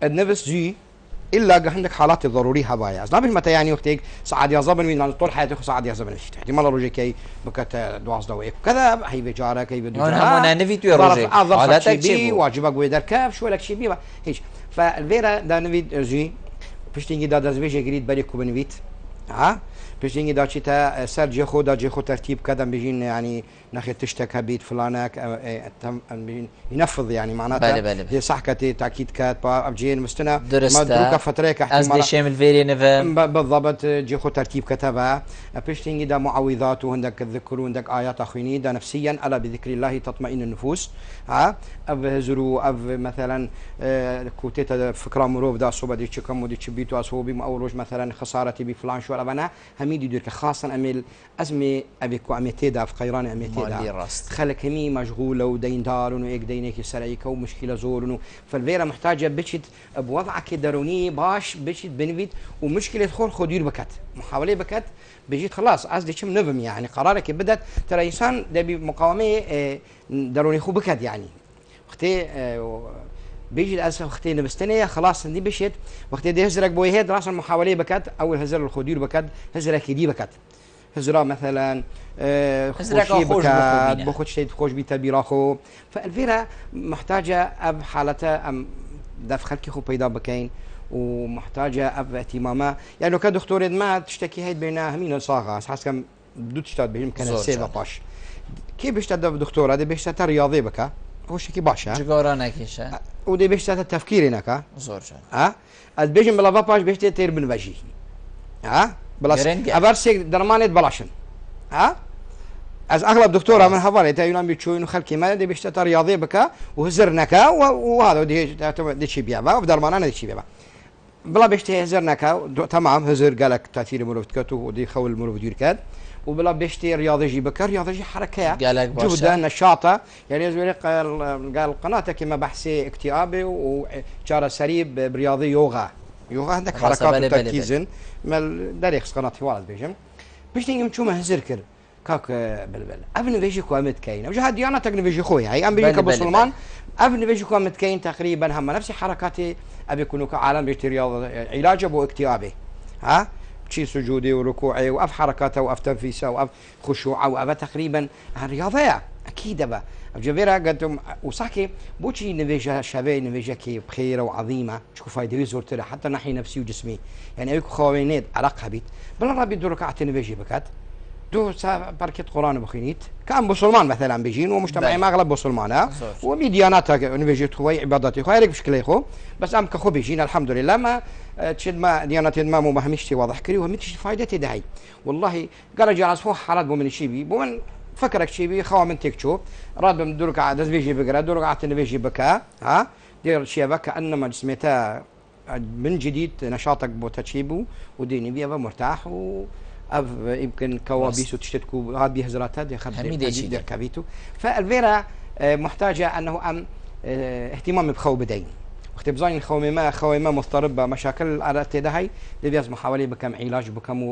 النبس جي الا عندك حالات ضروريه هبايا نابل متى يعني وقتك سعد يا زبن من طول حياتك سعد يا زبن احتمال روجي كي بكت دواز دويك كذا هي بجارك هي بدو انا نفيت روجي حالاتك شي واجبك ويدركب شو لك شي بيبا هيك فالفيرا دا نفيت جي بشتينجي دا دزبيجي جريد بريكو بنفيت ها بشتينجي دا شيتا سر جيخو دا جيخو ترتيب كذا بيجين يعني ناخذ تشتكى بيت فلانك ينفذ يعني معناتها صح كتي تاكيد كات ابجين مستنا ما دروكا فتريك احتمال شامل فيري نفهم بالضبط جيخو ترتيب كتبها بشتينجي دا معوذات وعندك الذكر وعندك ايات اخويني دا نفسيا الا بذكر الله تطمئن النفوس ها ابهزرو مثلا كوتيتا فكره مروف دا صوبه دي تشكم ودي تشبيتو اسوبي ماوروج مثلا خسارتي بفلان شو انا هميدي دير خاصه امل ازمه ابيكو اميتي دا في قيران اميتي خلك همي مشغوله ودين دار ويك دينك سريك ومشكله زور فالفيرا محتاجه بشت بوضعك دروني باش بشت بنفيد ومشكله خور خدير بكت محاوله بكت بيجيت خلاص قصدي كم نظم يعني قرارك بدت ترى انسان ده بمقاومه دروني خو بكت يعني وقتي بيجي الاسف وقتي نبستنيه خلاص دي بشت وقتي دي هزرك بوي هيد راس المحاوله بكت اول هزر الخدير بكت هزرك دي بكت هزرا مثلا خوشي بكات بخوش شيء خوش بيتا بيراخو فالفيرا محتاجه اب حالتها ام دف خلكي خو بيدا بكين ومحتاجه اب اهتمامها يعني لو كان دكتور ما تشتكي هيد بينها همين صاغه حاسس كم دو تشتاد بهم كان سيفا باش كيف بيشتاد دكتور هذا بيشتاد رياضي بكا هو شكي باشا جورانا كيشا ودي بيشتاد التفكير هناك زور ها بيجن بلا باش بيشتاد تير بن بجي ها بلاش ابرسك درمانه بلاشن ها از اغلب دكتوره من هذول تايلان بيتشوين وخلكي ما دي بيشتات رياضيه بكا وهزرنكا وهذا دي شي بيابا ودرمان انا دي شي بيابا بلا بيشتي هزرنكا تمام هزر قالك تاثير مروفتكاتو ودي خول المروف ديركات وبلا بيشتي رياضي جي بكا رياضي حركه جهد نشاطه يعني زي قال قناتك كما بحثي اكتئابي وشار سريب برياضي يوغا عندك حركات وتركيز مال داريخ قناه حوالات بيجم باش نجم شو ما هزركر كاك بلبل ابن بيجي كوامت كاين وجه ديانتك نبيجي خويا هي ام بيجي كبسلمان ابن بيجي كوامت كاين تقريبا هم نفس حركاتي ابي يكونوا كعالم بيشتي رياضه علاج ابو اكتئابي ها شي سجودي وركوعي واف حركاته واف تنفيسه واف خشوعه واف تقريبا الرياضيه اكيد ابا جبيرة قدم وصحكي بوشي نبيجا شباب نبيجا كي بخيره وعظيمه شكو فايده زورتها حتى ناحيه نفسي وجسمي يعني ايكو خوينيت علاقه بيت بلا ربي دور ركعتي نبيجي بكات دو بركة قرآن بخينيت كان بسلمان مثلا بيجين ومجتمعي ما اغلب بسلمان ومدياناتها نبيجي خوي عباداتي خوي هيك بشكل يخو بس ام كخو بيجين الحمد لله ما تشد ما ديانات ما مو مهمشتي واضح كري ومتش فايدتي دهي والله قال جالس فوق حالات بومن الشيبي بومن فكرك شيبي خوا من تكشو راد بمدورك عاد بيجي بقرا دورك عاد بيجي بكا ها دير شي بكا انما جسمتها من جديد نشاطك بوتشيبو وديني بيبقى مرتاح يمكن كوابيس وتشتكو هاد بيهزراتها دي خبز كابيتو فالفيرا محتاجه انه ام اهتمام بخو بدين وقت بزاني خويمة مضطربة مشاكل على تدهي لبياز محاولة بكم علاج بكم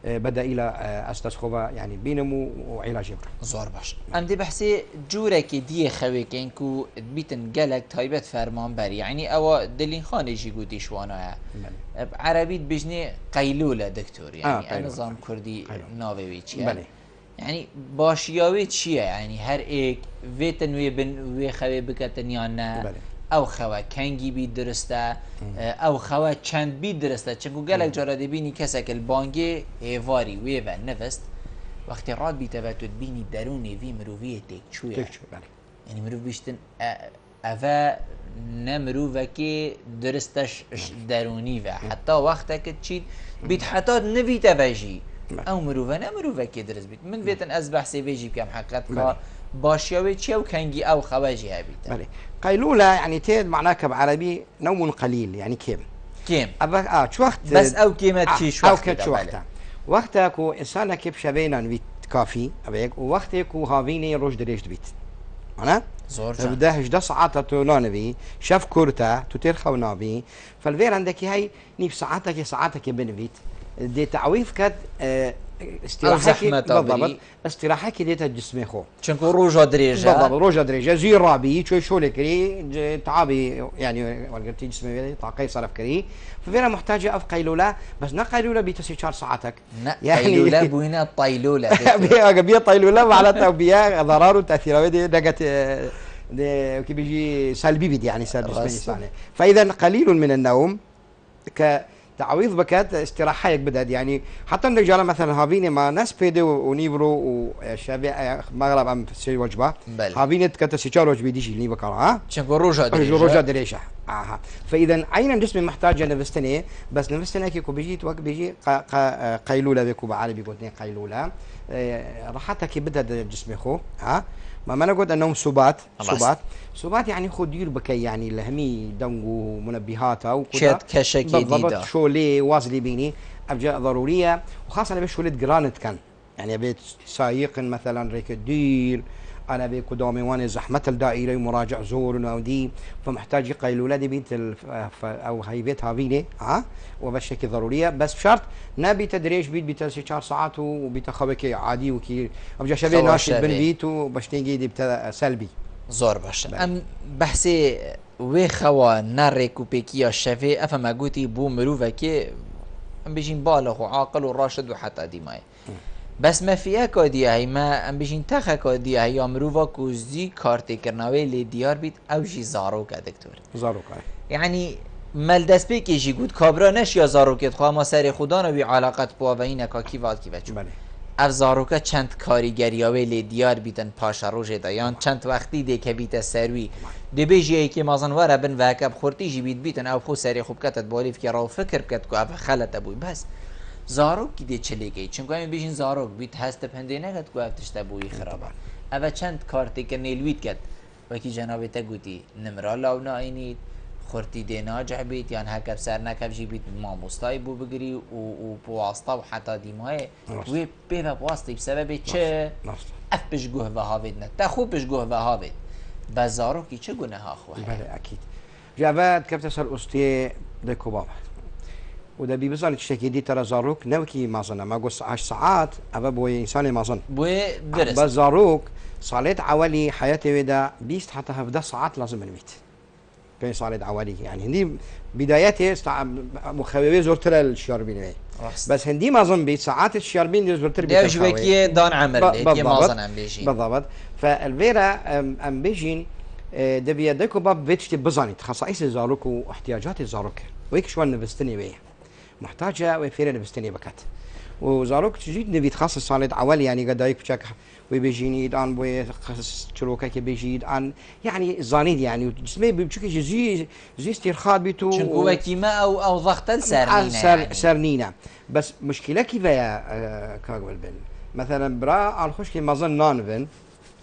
وبدأ إلى استسخبة يعني بينهم وعلاج زور باش ام دي بحثي جورك دي خويكين كو بيتن قالك تايبت فرمان بر يعني او دلين خان يجي قودي شوانا عربي بجني قيلولة دكتور يعني نظام كردي ناوي ويتشي يعني باشياوي تشيه يعني هر ایک ویتن وی بن وی خوی بکتن یا نه او خوا کنگی بی درسته او خوا چند بی درسته چون گلک جارا دبینی کسک البانگی ایواری وی و نفست وقتی راد بی توتد بینی درونی وی مرووی تک چویه یعنی مروو بیشتن اوه نمرووه که درستش درونی و حتی وقتا که چید بیت حتی نوی توجی او مروفه که درست بید من ویتن از بحثی بیجی بکم حقیقت باشیاوی چی او کنگی او خواجی هبید بله قيلولة يعني تيد معناك بعربي نوم قليل يعني كيم أبا شو وقت بس او كيمة شي شو وقت شو وقتها كو إنسانك كيف شبينا نبيت كافي أبيك ووقتك كو هافيني روج دريج بيت أنا زور بدأ هجدا ساعات تونانبي شاف كورتا تطير خونابي فالفير عندك هاي نيب ساعاتك بنبيت دي تعويض كد استراحة بالضبط استراحة ديتها جسمي خو چونكو روجا دريجة بالضبط روجا دريجة زي رابي شو لكري تعابي يعني والقرتي جسمي طاقة صرف كري ففينا محتاجة أف قيلولة بس نا قيلولة بتسيشار ساعتك يعني قيلولة بوينة طيلولة بيا طيلولة معناتها بيا ضرر وتأثير دي دقت كي بيجي سلبي بدي يعني سلبي فإذا قليل من النوم تعويض بكات استراحة بدأت يعني حتى الرجال مثلا هافيني ما ناس بيدي ونيبرو وشابع مغرب عم تسوي وجبة هافيني تكت سيشار وجبة ديش اللي بكرة ها شنو روجا دريشة فإذا أين الجسم محتاج نفستني بس نفستني كي بيجي وقت بيجي قيلولة بيكو بعربي قلتني قيلولة راحتك بدأت الجسم خو ها ما نقول أنهم سبات يعني خدير بكي يعني لهمي دنجو منبهاتها وكذا شد كشكي بالضبط شولي وازلي بيني أبجاء ضرورية وخاصة أنا بشولة جرانت كان يعني بيت سايق مثلا ريك الدير أنا بيكو دومي وانا زحمة الدائرة ومراجع زور ودي فمحتاج قيلولة دي بيت أو هاي بيت هافيني وبشكل ضرورية بس بشرط نبي تدريج بيت 4 ساعات وبيت خويك عادي وكي أبجا شبيه ناشد بن بيت وبشتيجي دي بتا سلبي زور باش ام بحثي وي خوا ناريكو بيكيا شفي افما قوتي بو مروفا كي ام بيجين بالغ وعاقل وراشد وحتى ديماي بس ما فيها كودي هي ما ام بيجين تخا كودي هي مروفا كوزي كارتي كرناوي لي ديار بيت او جي زاروكا دكتور زاروكا يعني مال دست بي كي جي قود كابرا نش يا زاروكت خوا ما سر خدا نبي علاقت بوا وينك كيفات كيفات اف زاروکا چند کاریگریاوی لی دیار بیتن پاشا روژه دا یان چند وقتی دی که بیت سروی دی بیجی که مازن واره بن وکب خورتی جی بیتن او خو سری خوب کتت بالیف که راو فکر بکت که اف خلط بوی بس زاروک کی دی چلی گی چون که بیجین زاروک بیت هست پنده نکت که اف تشت بوی خرابه اف چند کارتی که نیلوید کت وکی جنابی تا گوتی نمرا لاو ناینید خورتی دی ناجح بیت یان هکب سر نکب جی بیت ماموستای بو بگری و بواسطه و حتی دیمای وی بیوه بواسطه بسبب چه اف بشگوه و هاوید نه تا خوب بشگوه و هاوید بزارو کی چه گونه ها خواه بله اکید جواد کبت سر استی دکو بابا و ده بيبزان تشتكي دي ترى زاروك نوكي مازن ما قص 10 ساعات أبا بوي إنسان مازن بوي درس بس زاروك صليت عوالي حياتي ودا بيست حتى هفدا ساعات لازم نميت كان صليت عوالي يعني هندي بداياتي مخوي زرت الشاربين بس هندي مازن بيت ساعات الشاربين زرت بيت ده شوية دان عمل كي مازن عم بيجي بالضبط فالفيرا ام بيجين ده بيدكو باب بيتشتي بزاني خصائص الزاروك واحتياجات الزاروك ويك شو نبستني بيه محتاجة وفيرا نبستني بكات وزاروك تجيد نبي تخصص صالد عوالي يعني قدايك بشك وبيجيني الآن بوي شروكة كي بيجي الآن يعني زانيد يعني جسمي بيشوك زي استرخاء بيتو شنو كيما أو ضغط السرنينة يعني. سرنينة بس مشكلة كيف يا كاغول بن مثلا برا على خوش كي ما ظن نانفن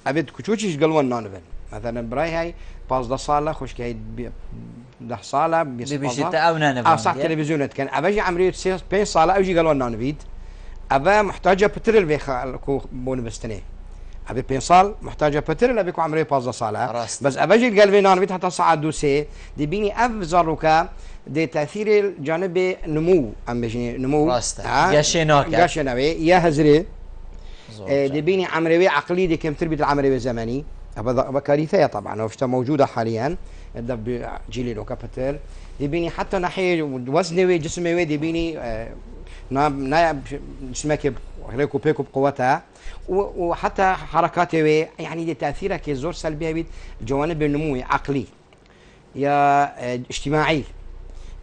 أبد كشوتش قلوان نانفن مثلا براي هاي 15 صالة خوش كي 10 صالة بيجي أو نانفن صح تلفزيون كان أبجي عمري 5 صالة أو يجي قلوان نانفيد أبا محتاجة بترل بيخا كو بون بستني ابي 5 سال محتاجه بتر لا بيكو عمري 15 ساله راست. بس ابجي قلبي انا بيت حتى صعد دوسي دي بيني افزروكا دي تاثير الجانب نمو ام بيجي نمو راسته قاشناوي يا هزري دي بيني عمري عقلي دي كم تربيه العمري الزمني بكارثه طبعا وفشتا موجوده حاليا الدب جيلي لو كابتر دي بيني حتى ناحيه وزني جسمي دي بيني نايب جسمك ريكو بيكو بقوتها وحتى حركاتي يعني دي تاثيرها كزور سلبيه بيت جوانب النمو عقلي يا اجتماعي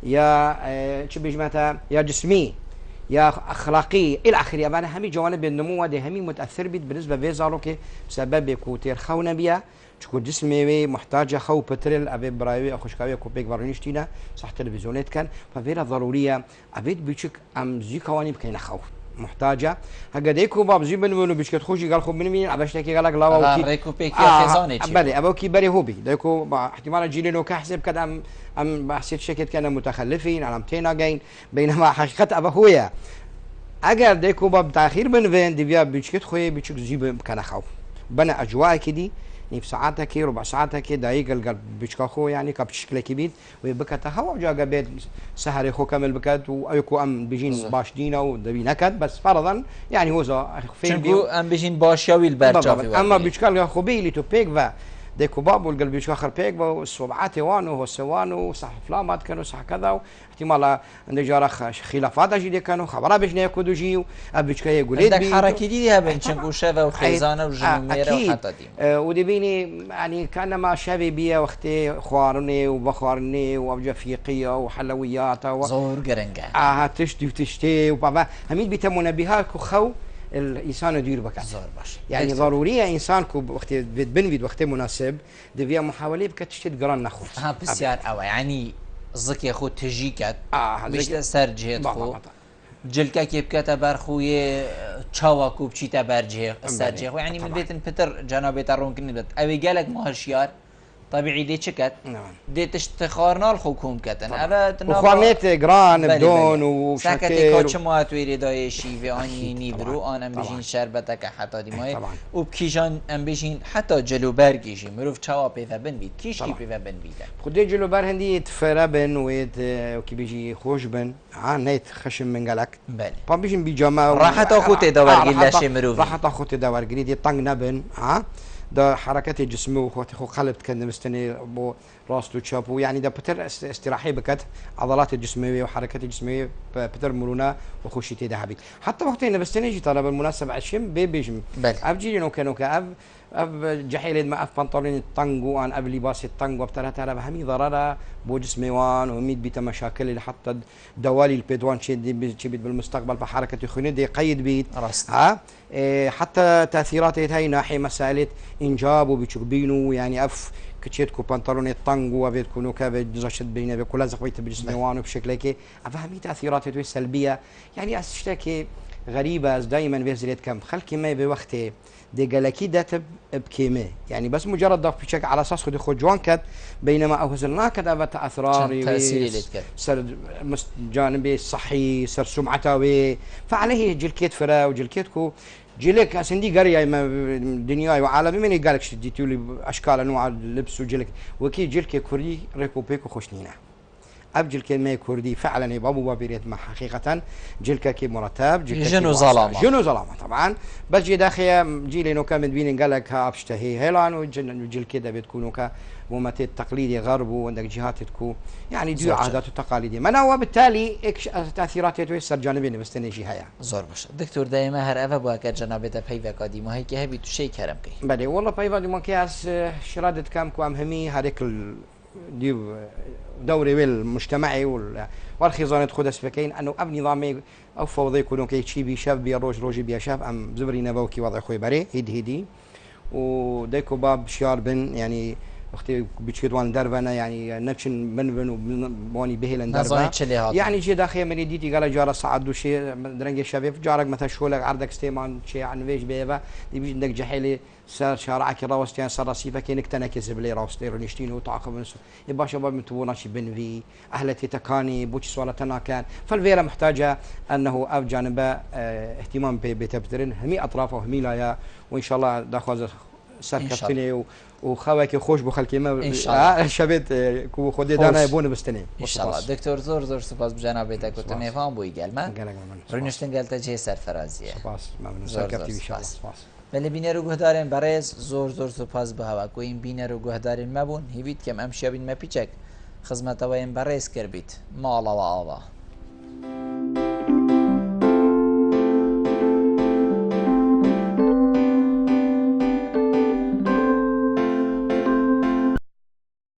يا شو بيجمعتها يا جسمي يا اخلاقي الى اخره يعني همي جوانب النمو دي همي متاثر بيت بالنسبه بيزاروكي بسبب كوتير خونا بيا تكون جسمي محتاجه خو بترل ابي براوي اخشكاوي كوبيك فارنشتينا صح تلفزيونات كان ففيرا ضروريه ابيت بيشك ام زي كواني بكاين خو محتاجه هكذاكو باب زي بنو بيشك تخوشي قال خو من مين عباشتكي قال لك لا وكي ريكو بيك يا خزانه بلي ابوكي بري هوبي دايكو احتمال جيلي لو كحسب كذا ام بحسيت شكت كانوا متخلفين على 200 جاين بينما حقيقه ابا هويا اگر دايكو باب تاخير بن فين دي بيا بيشك خوي بيشك زي كان خو بنا اجواء كدي نيف ساعتها كي ربع ساعتها كي دقيقة القلب بيشكاخو يعني كبشكل كبير ويبكت هوا جا قبيت سهر خو كمل بكت وأيكو أم بيجين باش دينا ودبي نكت بس فرضا يعني هو زا شنو أم بيجين باش ياوي البرجافي أما بيشكال خو بيلي تو بيك فا ديكو باب والقلب بيشكاخر بيك والصبعات وانو هو سوانو صح فلامات كانوا صح كذا احتمال عند جارخ خلافات اجي كانوا خبره باش ناكدو جيو ابيشكا يقول عندك حركه دي بنشنكو شفا وخيزانه وجميره وحتى دي ودي بيني يعني كانما شابي بيا وقتي خوارني وبخارني وابجفيقيه وحلويات زور قرنقه تشتي وتشتي وبابا همين بيتمونا بها خو الانسان يدير بك يعني ضروريه انسان وقت بنفيد وقت مناسب دبيا محاوله بك تشتي قران ناخذ ها بسيار او يعني قصدك يا خو تجيكات باش سر جهت خو جلكا كيف كتبر خوي تشاوا كوب تشي تبر جه سر جه يعني من بيت بتر جناب ترون كني ابي قالك مهرشيار طبيعي دي شكت دي تشتخارنا الحكوم كتن ابد وخوانيت جران بدون وشكل سكتي كوتش ما تويري داي شيفي اني نيبرو انا بيجين شربتك حتى دي ماي وبكيجان ام بيجين حتى جلو برجيجي مروف تشاوا بيفا بن بيت كيش كي بيفا بن بيت خدي جلو بر هندي تفربن ويت وكي بيجي خوش بن نيت خشم من قالك بله بيجين بيجاما راح تاخذ دور قلاش مروف راح تاخذ دور قريدي طنق نبن ده حركات الجسم وخوتي خو قلبت كان مستني بو راسته تشابو يعني ده بتر استراحي بكت عضلات الجسميه وحركات الجسميه بتر مرونه وخشيتي ذهبي حتى وقتين بستني جي طلب المناسبه عشم بيجم ابجي انه كانوا كاب اب جحيل ما اف بنطلون الطنجو ان اب لباس الطنجو بترى بهمي ضرره بو جسمي وان وميد بيت مشاكل اللي حتى دوالي البيدوان شي بالمستقبل بحركه خني دي قيد بيت ها حتى تاثيرات هاي ناحيه مساله انجاب وبيشبينو يعني اف كتشيتكو بنطلون الطنجو وبيتكونوا كابد زشد بينه بكل لازق بيت بجسمي وان بشكل هيك افهمي تاثيرات السلبيه يعني اشتكي غريبه دائما بيزريت كم خلكي ما بوقته دي قالكي داتب بكيمه يعني بس مجرد ضغط بشكل على اساس خدي خو جوان كد بينما اوزلنا كذا بتاثراري سر جانبي الصحي سر سمعته فعليه جلكيت فرا وجلكيتكو جلك اسندي قريه دنياي وعالمي من قالك شديتوا لي اشكال انواع اللبس وجلك وكي جلك كردي ريكو بيكو خوشنينا ابجل كلمه كردي فعلا يبابو بابيريت ما حقيقه جلك كي مرتب جنو ظلامه طبعا بس جي داخيه جيلي نو كان بين قال لك ها ابشتهي هيلان وجل كده بتكونوا كممثل تقليدي غرب وعندك جهات تكون يعني دي عادات وتقاليد ما هو بالتالي تاثيرات تويسر جانبين بستني شي هيا زور باش دكتور دائما هر افا بو اگر جنابته بيفا قديم هي كي هبي تو شي كرم كي بله والله بيفا دي مكياس شراده كام كو امهمي هذيك دي دوري والمجتمعي والخزانة خدس فكين انه اب نظامي او فوضى يكونوا كي شي بي شاف بي روجي بي شاف ام زبري نبوكي وضع خوي بري هيدي وديكو باب شيار بن يعني وقتی بچیدوان دربنا يعني نچن من بن واني بهلن نظاهر دربنا يعني جي داخل من ديتي قال جارة صعدوا شيء درنج الشباب جارك مثلا شولك عردك استيمان شيء عن ويش بيبا دي بيجي عندك جحيلي سار شارعك روستيان صار رصيفة كي نكتنا كسب لي روستير ونشتين وتعاقب نسو يبقى شباب متونا شي بنفي أهلتي تكاني بوتش سوالتنا كان فالفيرا محتاجة أنه أف جانبه اهتمام بتبترين همي أطرافه وهمي لايا وإن شاء الله داخل سركفتني وخواكي خوش بخلكي ما ان شاء الله شبت كو خودي دانا يبون بستني ان شاء الله دكتور زور سپاس بجنابتك وتنفهم بو يقلما رنشتن قالت جه سرفرازيه سپاس ممنون سركفتي ان شاء الله سپاس ولی بینه رو گهدارن برایز زور سپاس به هوا کو این بینه رو گهدارن مبون هیوید کم امشیا بین مپیچک خدمت و این برایز کربید ما الله و الله